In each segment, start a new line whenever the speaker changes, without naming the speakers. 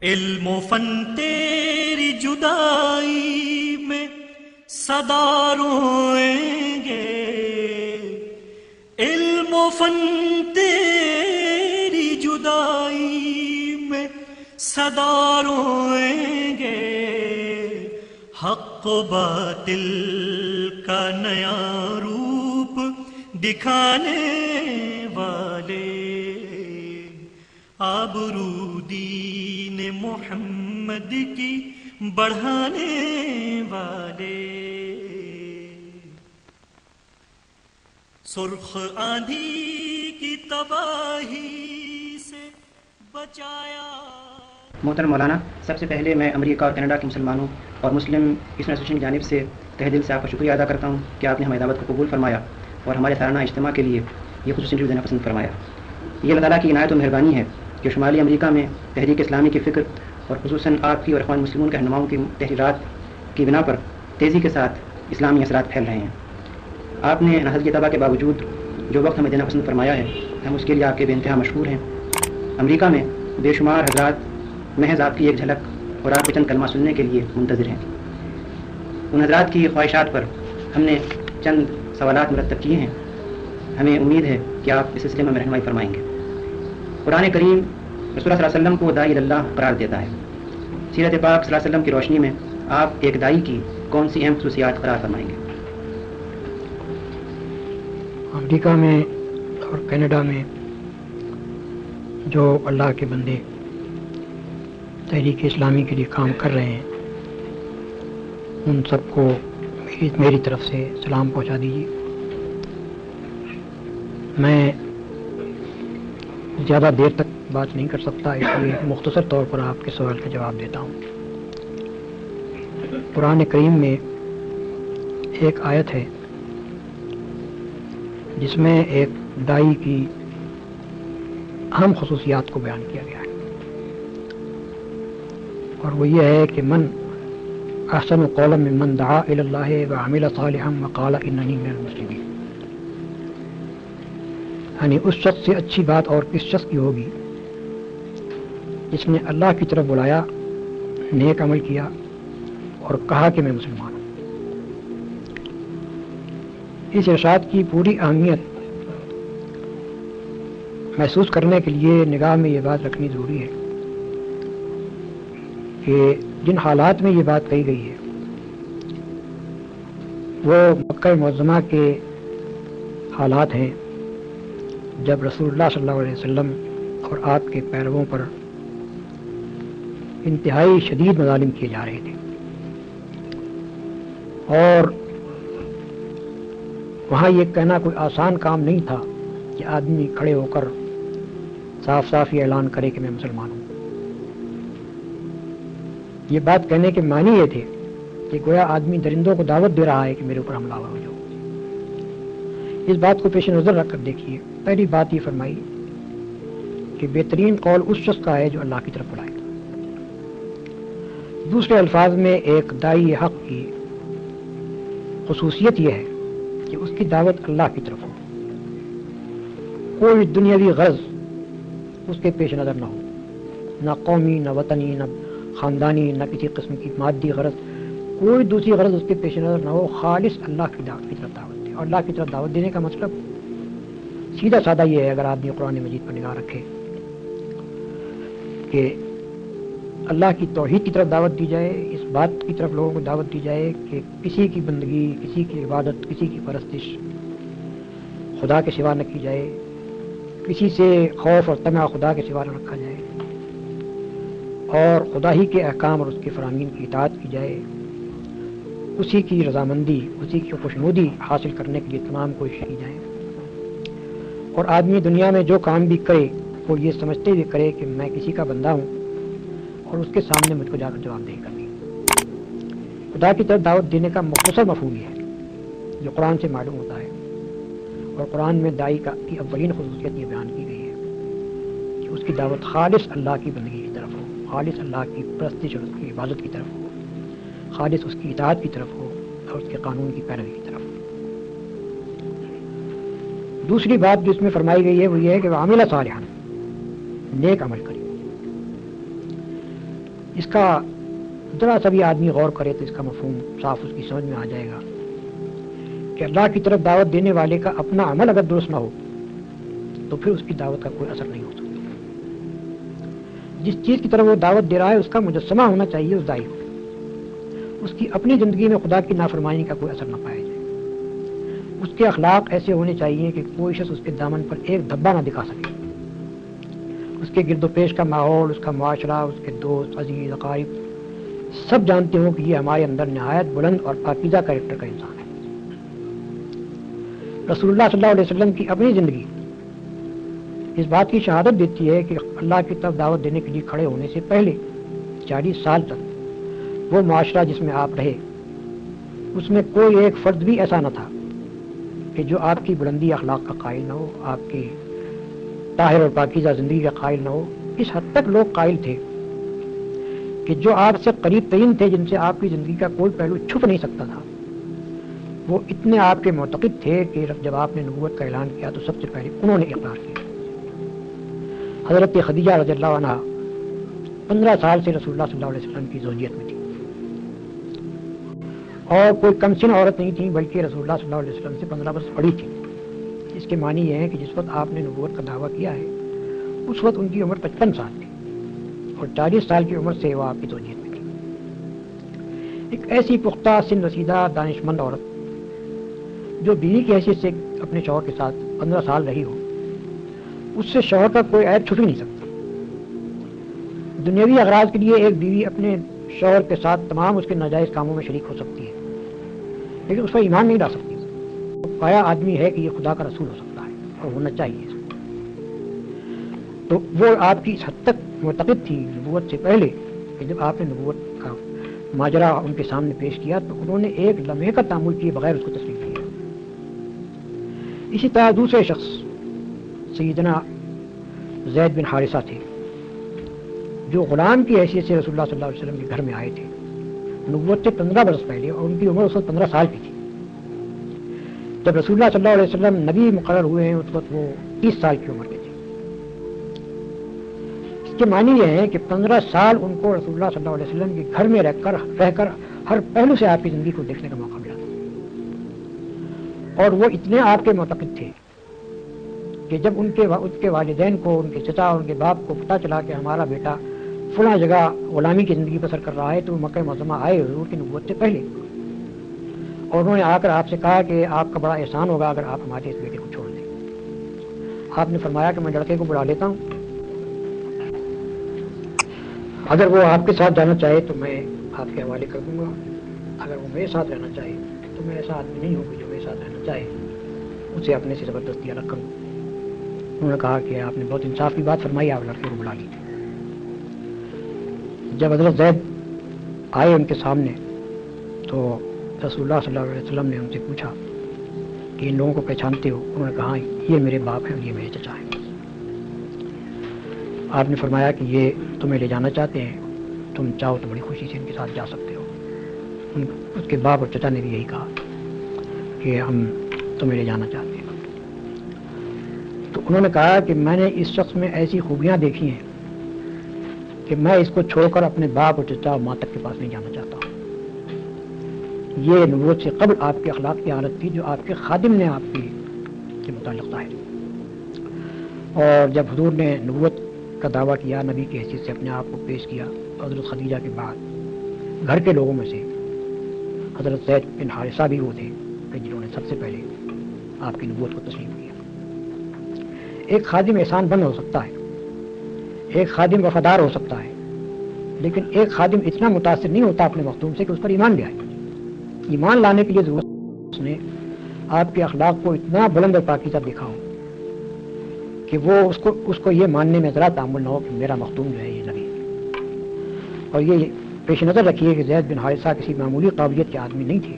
علم و فن تیری جدائی میں صدا روئیں گے، علم و فن تیری جدائی میں صدا روئیں گے، حق و باطل کا نیا روپ دکھانے والے، آبرو دین محمد کی بڑھانے والے، سرخ آندھی کی تباہی سے بچایا۔
محترم مولانا، سب سے پہلے میں امریکہ اور کینیڈا کے مسلمانوں اور مسلم اسٹوڈنٹ ایسوسیشن کی جانب سے تہ دل سے آپ کا شکریہ ادا کرتا ہوں کہ آپ نے ہماری دعوت کو قبول فرمایا اور ہمارے سالانہ اجتماع کے لیے یہ خصوصی انٹرویو دینا پسند فرمایا۔ یہ اللہ تعالیٰ کی عنایت و مہربانی ہے کہ شمالی امریکہ میں تحریک اسلامی کی فکر اور خصوصاً آپ کی اور اخوان مسلمون کے رہنماؤں کی تحریرات کی بنا پر تیزی کے ساتھ اسلامی اثرات پھیل رہے ہیں۔ آپ نے نہض کی تباہ کے باوجود جو وقت ہمیں دینا پسند فرمایا ہے، ہم اس کے لیے آپ کے بے انتہا مشکور ہیں۔ امریکہ میں بے شمار حضرات محض آپ کی ایک جھلک اور آپ کے چند کلمہ سننے کے لیے منتظر ہیں۔ ان حضرات کی خواہشات پر ہم نے چند سوالات مرتب کیے ہیں، ہمیں امید ہے کہ آپ اس سلسلے میں رہنمائی فرمائیں گے۔ قرآن کریم رسول اللہ صلی اللہ علیہ وسلم کو داعی اللہ قرار دیتا ہے، سیرت پاک صلی اللہ علیہ وسلم کی روشنی میں آپ ایک داعی کی کون سی اہم خصوصیات قرار فرمائیں گے؟
امریکہ میں اور کینیڈا میں جو اللہ کے بندے تحریک اسلامی کے لیے کام کر رہے ہیں، ان سب کو میری طرف سے سلام پہنچا دیجیے۔ میں زیادہ دیر تک بات نہیں کر سکتا، اس لیے مختصر طور پر آپ کے سوال کا جواب دیتا ہوں۔ قرآن کریم میں ایک آیت ہے جس میں ایک داعی کی اہم خصوصیات کو بیان کیا گیا ہے، اور وہ یہ ہے کہ من احسن قولا ممن دعا الی اللہ وعمل صالحا وقال اننی من المسلمین، یعنی اس شخص سے اچھی بات اور کس شخص کی ہوگی جس نے اللہ کی طرف بلایا، نیک عمل کیا اور کہا کہ میں مسلمان ہوں۔ اس ارشاد کی پوری اہمیت محسوس کرنے کے لیے نگاہ میں یہ بات رکھنی ضروری ہے کہ جن حالات میں یہ بات کہی گئی ہے وہ مکہ معظمہ کے حالات ہیں، جب رسول اللہ صلی اللہ علیہ وسلم اور آپ کے پیرووں پر انتہائی شدید مظالم کیے جا رہے تھے، اور وہاں یہ کہنا کوئی آسان کام نہیں تھا کہ آدمی کھڑے ہو کر صاف صاف یہ اعلان کرے کہ میں مسلمان ہوں۔ یہ بات کہنے کے معنی یہ تھے کہ گویا آدمی درندوں کو دعوت دے رہا ہے کہ میرے اوپر حملہ ہو جاؤ۔ اس بات کو پیش نظر رکھ کر دیکھیے، پہلی بات یہ فرمائی کہ بہترین قول اس شخص کا ہے جو اللہ کی طرف بلائے۔ دوسرے الفاظ میں ایک داعی حق کی خصوصیت یہ ہے کہ اس کی دعوت اللہ کی طرف ہو، کوئی دنیاوی غرض اس کے پیش نظر نہ ہو، نہ قومی، نہ وطنی، نہ خاندانی، نہ کسی قسم کی مادی غرض، کوئی دوسری غرض اس کے پیش نظر نہ ہو، خالص اللہ کی دعوت کی طرف دعوت دے۔ اور اللہ کی طرف دعوت دینے کا مطلب سیدھا سادہ یہ ہے، اگر آدمی قرآن مجید پر نگاہ رکھے، کہ اللہ کی توحید کی طرف دعوت دی جائے، اس بات کی طرف لوگوں کو دعوت دی جائے کہ کسی کی بندگی، کسی کی عبادت، کسی کی پرستش خدا کے سوا نہ کی جائے، کسی سے خوف اور طمع خدا کے سوا نہ رکھا جائے، اور خدا ہی کے احکام اور اس کے فرامین کی اطاعت کی جائے، اسی کی رضامندی، اسی کی خوشنودی حاصل کرنے کے لیے تمام کوشش کی جائے، اور آدمی دنیا میں جو کام بھی کرے وہ یہ سمجھتے ہوئے کرے کہ میں کسی کا بندہ ہوں اور اس کے سامنے مجھ کو جا کر جواب دہی کرنی۔ خدا کی طرف دعوت دینے کا مختصر مفہوم یہ ہے جو قرآن سے معلوم ہوتا ہے، اور قرآن میں داعی کی اولین خصوصیت یہ بیان کی گئی ہے کہ اس کی دعوت خالص اللہ کی بندگی کی طرف ہو، خالص اللہ کی پرستش اور اس کی عبادت کی طرف ہو، خالص اس کی اطاعت کی طرف ہو اور اس کے قانون کی پیروی کی طرف ہو۔ دوسری بات جو اس میں فرمائی گئی ہے وہ یہ ہے کہ وعمل صالحا، نیک عمل کرے۔ اس کا ذرا سا بھی آدمی غور کرے تو اس کا مفہوم صاف اس کی سمجھ میں آ جائے گا کہ اللہ کی طرف دعوت دینے والے کا اپنا عمل اگر درست نہ ہو تو پھر اس کی دعوت کا کوئی اثر نہیں ہو سکتا. جس چیز کی طرف وہ دعوت دے رہا ہے اس کا مجسمہ ہونا چاہیے اس داعی کو. اس کی اپنی زندگی میں خدا کی نافرمانی کا کوئی اثر نہ پایا جائے. اس کے اخلاق ایسے ہونے چاہیے کہ کوئی شخص اس کے دامن پر ایک دھبا نہ دکھا سکے. اس کے گرد و پیش کا ماحول، اس کا معاشرہ، اس کے دوست، عزیز، اقارب سب جانتے ہوں کہ یہ ہمارے اندر نہایت بلند اور پاکیزہ کریکٹر کا انسان ہے. رسول اللہ صلی اللہ علیہ وسلم کی اپنی زندگی اس بات کی شہادت دیتی ہے کہ اللہ کی طرف دعوت دینے کے لیے کھڑے ہونے سے پہلے 40 سال تک وہ معاشرہ جس میں آپ رہے اس میں کوئی ایک فرد بھی ایسا نہ تھا کہ جو آپ کی بلندی اخلاق کا قائل نہ ہو، آپ کی طاہر اور پاکیزہ زندگی کا قائل نہ ہو. اس حد تک لوگ قائل تھے کہ جو آپ سے قریب ترین تھے، جن سے آپ کی زندگی کا کوئی پہلو چھپ نہیں سکتا تھا، وہ اتنے آپ کے معتقد تھے کہ جب آپ نے نبوت کا اعلان کیا تو سب سے پہلے انہوں نے اقرار کیا. حضرت خدیجہ رضی اللہ عنہ 15 سال سے رسول اللہ صلی اللہ علیہ وسلم کی زوجیت میں تھی اور کوئی کم سن عورت نہیں تھی بلکہ رسول اللہ صلی اللہ علیہ وسلم سے 15 برس بڑی تھی. اس کے معنی یہ ہے کہ جس وقت آپ نے نبوت کا دعویٰ کیا ہے اس وقت ان کی عمر 55 سال تھی اور 40 سال کی عمر سے وہ آپ کی زوجیت میں تھی. ایک ایسی پختہ سن رسیدہ دانش مند عورت جو بیوی کی حیثیت سے اپنے شوہر کے ساتھ 15 سال رہی ہو، اس سے شوہر کا کوئی عیب چھپ ہی نہیں سکتا. دنیاوی اغراض کے لیے ایک بیوی اپنے شوہر کے ساتھ تمام اس کے ناجائز کاموں میں شریک ہو سکتی ہے لیکن اس پر ایمان نہیں لا سکتی. پایا آدمی ہے کہ یہ خدا کا رسول ہو سکتا ہے اور ہونا چاہیے. تو وہ آپ کی اس حد تک معتقد تھی نبوت سے پہلے کہ جب آپ نے نبوت کا ماجرا ان کے سامنے پیش کیا تو انہوں نے ایک لمحے کا تأمل کیے بغیر اس کو تسلیم کیا. اسی طرح دوسرے شخص سیدنا زید بن حارثہ تھے جو غلام کی حیثیت سے رسول اللہ صلی اللہ علیہ وسلم کے گھر میں آئے تھے نبوت سے 15 برس پہلے اور ان کی عمر اس وقت 15 سال کی تھی. جب رسول اللہ صلی اللہ علیہ وسلم نبی مقرر ہوئے ہیں اس وقت وہ 30 سال کی عمر کے تھے. اس کے معنی یہ ہے کہ 15 سال ان کو رسول اللہ صلی اللہ علیہ وسلم کے گھر میں رہ کر ہر پہلو سے آپ کی زندگی کو دیکھنے کا موقع ملا اور وہ اتنے آپ کے معتقد تھے کہ جب ان کے والدین کو، ان کے چچا اور ان کے باپ کو پتہ چلا کہ ہمارا بیٹا فلاں جگہ غلامی کی زندگی بسر کر رہا ہے تو وہ مکہ معظمہ آئے حضور کی نبوت سے پہلے اور انہوں نے آ کر آپ سے کہا کہ آپ کا بڑا احسان ہوگا اگر آپ ہمارے اس بیٹے کو چھوڑ دیں. آپ نے فرمایا کہ میں لڑکے کو بلا لیتا ہوں، اگر وہ آپ کے ساتھ جانا چاہے تو میں آپ کے حوالے کر دوں گا، اگر وہ میرے ساتھ رہنا چاہے تو میں ایسا آدمی نہیں ہوں کہ جو میرے ساتھ رہنا چاہے اسے اپنے سے زبردستی الگ کروں. انہوں نے کہا کہ آپ نے بہت انصاف کی بات فرمائی، آپ لڑکے کو بلا لیجیے. جب حضرت زید آئے ان کے سامنے تو رسول اللہ صلی اللہ علیہ وسلم نے ان سے پوچھا کہ ان لوگوں کو پہچانتے ہو؟ انہوں نے کہا یہ میرے باپ ہیں اور یہ میرے چچا ہیں. آپ نے فرمایا کہ یہ تمہیں لے جانا چاہتے ہیں، تم چاہو تو بڑی خوشی سے ان کے ساتھ جا سکتے ہو. اس کے باپ اور چچا نے بھی یہی کہا کہ ہم تمہیں لے جانا چاہتے ہیں. تو انہوں نے کہا کہ میں نے اس شخص میں ایسی خوبیاں دیکھی ہیں کہ میں اس کو چھوڑ کر اپنے باپ اور چچا اور ماں تک کے پاس نہیں جانا چاہتا ہوں. یہ نبوت سے قبل آپ کے اخلاق کی حالت تھی جو آپ کے خادم نے آپ کے متعلق ظاہر. اور جب حضور نے نبوت کا دعویٰ کیا، نبی کی حیثیت سے اپنے آپ کو پیش کیا تو حضرت خدیجہ کے بعد گھر کے لوگوں میں سے حضرت زید بن حارثہ بھی وہ تھے کہ جنہوں نے سب سے پہلے آپ کی نبوت کو تسلیم کیا. ایک خادم احسان بند ہو سکتا ہے، ایک خادم وفادار ہو سکتا ہے، لیکن ایک خادم اتنا متاثر نہیں ہوتا اپنے مخدوم سے کہ اس پر ایمان لے آئے. ایمان لانے کے لیے ضرورت اس نے آپ کے اخلاق کو اتنا بلند اور پاکیزہ دیکھا ہو کہ وہ اس کو یہ ماننے میں ذرا تعامل نہ ہو کہ میرا مخدوم جو ہے یہ نبی. اور یہ پیش نظر رکھیے کہ زید بن حارثہ کسی معمولی قابلیت کے آدمی نہیں تھے.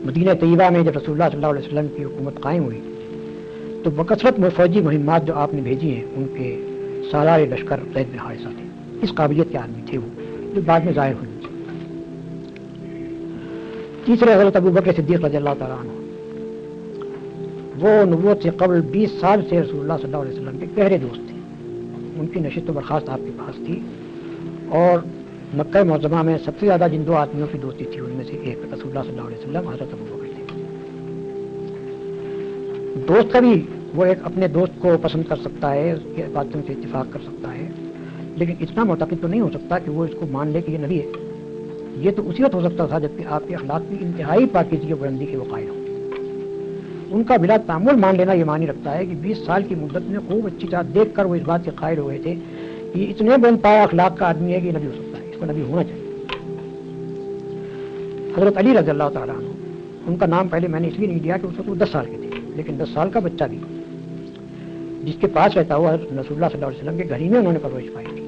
مدینہ طیبہ میں جب رسول اللہ صلی اللہ علیہ وسلم کی حکومت قائم ہوئی تو بکثرت فوجی مہمات جو آپ نے بھیجی ہیں ان کے سالار لشکر زید بن حارثہ تھے. اس قابلیت کے آدمی تھے وہ جو بعد میں ظاہر ہوئی. تیسرے حضرت ابوبکر صدیق رضی اللہ تعالیٰ عنہ، وہ نبوت سے قبل 20 سال سے رسول اللہ صلی اللہ علیہ وسلم کے گہرے دوست تھے. ان کی نشست و برخاست آپ کے پاس تھی اور مکہ معظمہ میں سب سے زیادہ جن دو آدمیوں کی دوستی تھی ان میں سے ایک رسول اللہ صلی اللہ علیہ وسلم حضرت ابو بکر تھے. دوست کا بھی وہ ایک اپنے دوست کو پسند کر سکتا ہے، اس کی باتوں سے اتفاق کر سکتا ہے، لیکن اتنا معتقد تو نہیں ہو سکتا کہ وہ اس کو مان لے کہ یہ نبی ہے. یہ تو اسی وقت ہو سکتا تھا جبکہ آپ کے اخلاق کی انتہائی پاکیزگی و بلندی کے وہ قائل ہوں. ان کا بلا تعامل مان لینا یہ معنی رکھتا ہے کہ 20 سال کی مدت میں خوب اچھی طرح دیکھ کر وہ اس بات کے قائل ہو گئے تھے کہ یہ اتنے بلند پایا اخلاق کا آدمی ہے کہ یہ نبی ہو سکتا ہے، اس کو نبی ہونا چاہیے. حضرت علی رضی اللہ تعالیٰ عنہ، ان کا نام پہلے میں نے اس لیے نہیں لیا کہ اس وقت وہ 10 سال کے تھے، لیکن 10 سال کا بچہ بھی جس کے پاس رہتا ہوا رسول اللہ صلی اللہ علیہ وسلم کے گھر ہی میں انہوں نے پرورش پائی تھی،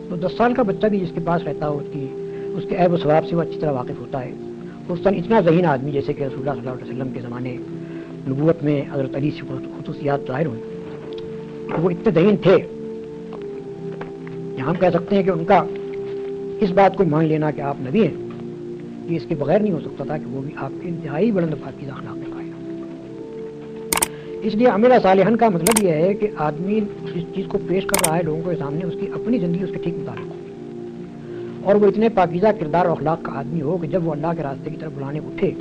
تو 10 سال کا بچہ بھی جس کے پاس رہتا ہو اس کے عیب و ثواب سے وہ اچھی طرح واقف ہوتا ہے. اس طرح اتنا ذہین آدمی جیسے کہ رسول اللہ صلی اللہ علیہ وسلم کے زمانے نبوت میں حضرت علی سے خصوصیات ظاہر ہوئی، وہ اتنے ذہین تھے کہ ہم کہہ سکتے ہیں کہ ان کا اس بات کو مان لینا کہ آپ نبی ہیں یہ اس کے بغیر نہیں ہو سکتا تھا کہ وہ بھی آپ کے انتہائی بلند پاکیزہ اخلاق میں قائل ہوں. اس لیے عمل صالحا کا مطلب یہ ہے کہ آدمی جس چیز کو پیش کر رہا ہے لوگوں کے سامنے اس کی اپنی زندگی اس کے ٹھیک مطابق ہو، اور وہ اتنے پاکیزہ کردار و اخلاق کا آدمی ہو کہ جب وہ اللہ کے راستے کی طرف بلانے اٹھے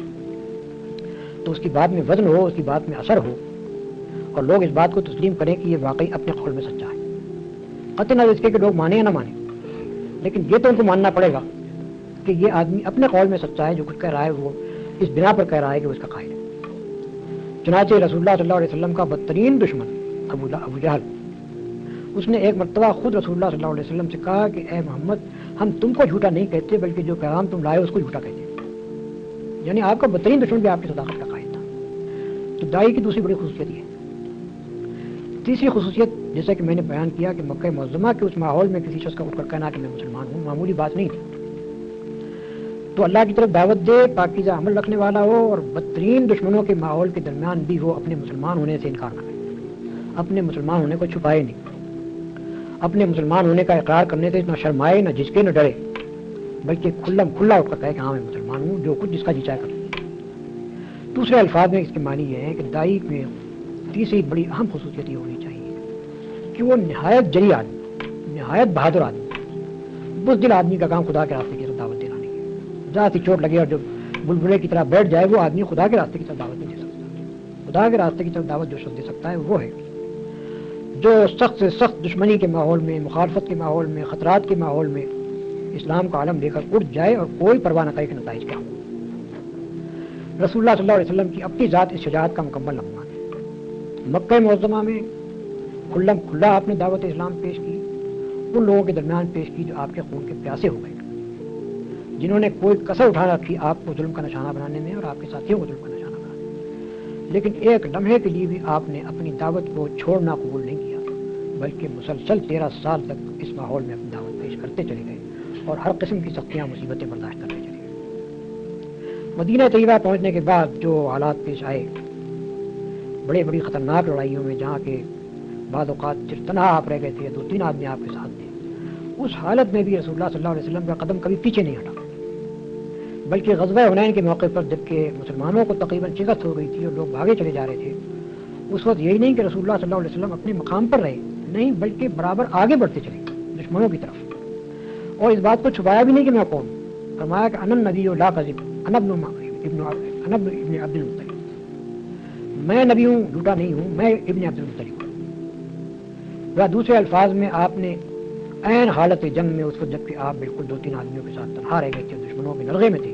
تو اس کی بات میں وزن ہو، اس کی بات میں اثر ہو، اور لوگ اس بات کو تسلیم کریں کہ یہ واقعی اپنے قول میں سچا ہے. قطع نظر اس کے کہ لوگ مانیں یا نہ مانیں، لیکن یہ تو ان کو ماننا پڑے گا کہ یہ آدمی اپنے قول میں سچا ہے، جو کچھ کہہ رہا ہے وہ اس بنا پر کہہ رہا ہے کہ وہ اس کا قائل ہے. چنانچہ رسول اللہ صلی اللہ علیہ وسلم کا بدترین دشمن ابو جہل، اس نے ایک مرتبہ خود رسول اللہ صلی اللہ علیہ وسلم سے کہا کہ اے محمد، ہم تم کو جھوٹا نہیں کہتے بلکہ جو پیغام تم لائے اس کو جھوٹا کہتے ہیں. یعنی آپ کا بدترین دشمن بھی آپ کی صداقت کا قائل تھا. تو داعی کی دوسری بڑی خصوصیت یہ ہے. تیسری خصوصیت جیسا کہ میں نے بیان کیا کہ مکہ معظمہ کے اس ماحول میں کسی شخص کا اٹھ کر کہنا کہ میں مسلمان ہوں معمولی بات نہیں تھی. تو اللہ کی طرف دعوت دے، پاکیزہ عمل رکھنے والا ہو، اور بدترین دشمنوں کے ماحول کے درمیان بھی وہ اپنے مسلمان ہونے سے انکار نہ کرے، اپنے مسلمان ہونے کو چھپائے نہیں، اپنے مسلمان ہونے کا اقرار کرنے سے نہ شرمائے، نہ جھجکے، نہ ڈرے، بلکہ کھلا اٹھ کر کہے کہ ہاں میں مسلمان ہوں، جو کچھ جس کا جی چاہے کروں. دوسرے الفاظ میں اس کے معنی یہ ہے کہ داعی میں تیسری بڑی اہم خصوصیت یہ ہونی چاہیے کہ وہ نہایت جری آدمی، نہایت بہادر آدمی، بزدل آدمی کا کام خدا کے راستے کی طرف دعوت دینا نہیں ہے. ذرا سی چوٹ لگے اور جو بلبلے کی طرح بیٹھ جائے وہ آدمی خدا کے راستے کی طرف دعوت نہیں دے سکتا. خدا کے راستے کی طرف دعوت جو شخص دے سکتا ہے وہ ہے جو سخت سے سخت دشمنی کے ماحول میں، مخالفت کے ماحول میں، خطرات کے ماحول میں اسلام کا عالم لے کر اٹھ جائے اور کوئی پرواہ نہ کرے کہ نتائج کیا ہوں. رسول اللہ صلی اللہ علیہ وسلم کی اپنی ذات اس شجاعت کا مکمل نمونہ ہے. مکہ معظمہ میں کھلا آپ نے دعوت اسلام پیش کی، ان لوگوں کے درمیان پیش کی جو آپ کے خون کے پیاسے ہو گئے، جنہوں نے کوئی کسر اٹھا رکھی آپ کو ظلم کا نشانہ بنانے میں اور آپ کے ساتھیوں کو ظلم کا نشانہ بنانے میں. لیکن ایک لمحے کے لیے بھی آپ نے اپنی دعوت کو چھوڑنا قبول نہیں کیا، بلکہ مسلسل 13 سال تک اس ماحول میں اپنی دعوت پیش کرتے چلے گئے اور ہر قسم کی سختیاں مصیبتیں برداشت کرتے چلے گئے. مدینہ طیبہ پہنچنے کے بعد جو حالات پیش آئے، بڑی خطرناک لڑائیوں میں جہاں کے بعض اوقات صرف تنہا آپ رہ گئے تھے، 2-3 آدمی آپ کے ساتھ تھے، اس حالت میں بھی رسول اللہ صلی اللہ علیہ وسلم کا قدم کبھی پیچھے نہیں ہٹا، بلکہ غزوہ حنین کے موقع پر جبکہ مسلمانوں کو تقریباً شکست ہو گئی تھی اور لوگ بھاگے چلے جا رہے تھے، اس وقت یہی نہیں کہ رسول اللہ صلی اللہ علیہ وسلم اپنے مقام پر رہے، نہیں بلکہ برابر آگے بڑھتے چلے دشمنوں کی طرف، اور اس بات کو چھپایا بھی نہیں کہ میں کون. فرمایا کہ انا النبی لا کذب انا ابن عبد المطلب، میں نبی ہوں، جھوٹا نہیں ہوں، میں ابن عبد المطلب ہوں. یا دوسرے الفاظ میں آپ نے عین حالت جنگ میں، اس وقت جبکہ آپ بالکل 2-3 آدمیوں کے ساتھ تنہا رہ گئے تھے، دشمنوں کے نلغے میں تھے،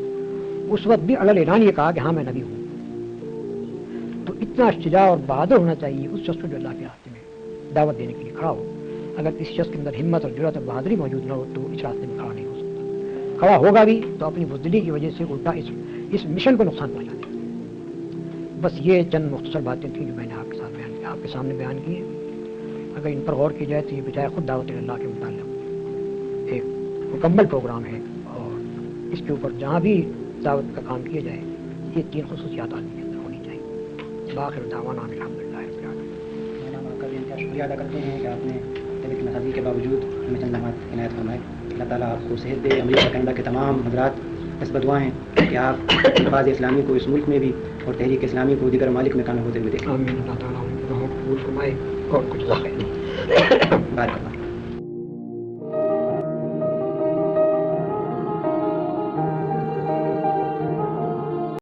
اس وقت بھی علل اعلان یہ کہا کہ ہاں میں نبی ہوں. تو اتنا شجاع اور بہادر ہونا چاہیے اس شخص کو جو اللہ کے راستے میں دعوت دینے کے لیے کھڑا ہو. اگر کسی شخص کے اندر ہمت اور جرأت اور بہادری موجود نہ ہو تو اس راستے میں کھڑا نہیں ہو سکتا. کھڑا ہوگا بھی تو اپنی بزدلی کی وجہ سے الٹا اس مشن کو نقصان پہنچا دے. بس یہ چند مختصر باتیں تھیں جو میں نے آپ کے سامنے بیان کی ہیں. اگر ان پر غور کی جائے تو یہ بجائے خود دعوت اللہ کے متعلق ایک مکمل پروگرام ہے، اور اس کے اوپر جہاں بھی دعوت کا کام کیا جائے یہ 3 خصوصیات آدمی کے اندر ہونی چاہیے. باخر دعوانا الحمدللہ رب العالمین.
ہم آپ کا بھی انتہا شکریہ ادا کرتے ہیں کہ آپ نے طبیعت ناراضگی کے باوجود ہمیں چند لمحات عنایت فرمائے. اللہ تعالیٰ آپ کو صحت دے. امریکہ کینیڈا کے تمام حضرات بس بدعائیں کہ آپ حفاظ اسلامی کو اس ملک میں بھی اور تحریک اسلامی کو دیگر ممالک میں کامیاب ہوتے ہوئے دیکھیں.
آمین. اللہ تعالیٰ قبول فرمائے اور کچھ
بارک اللہ.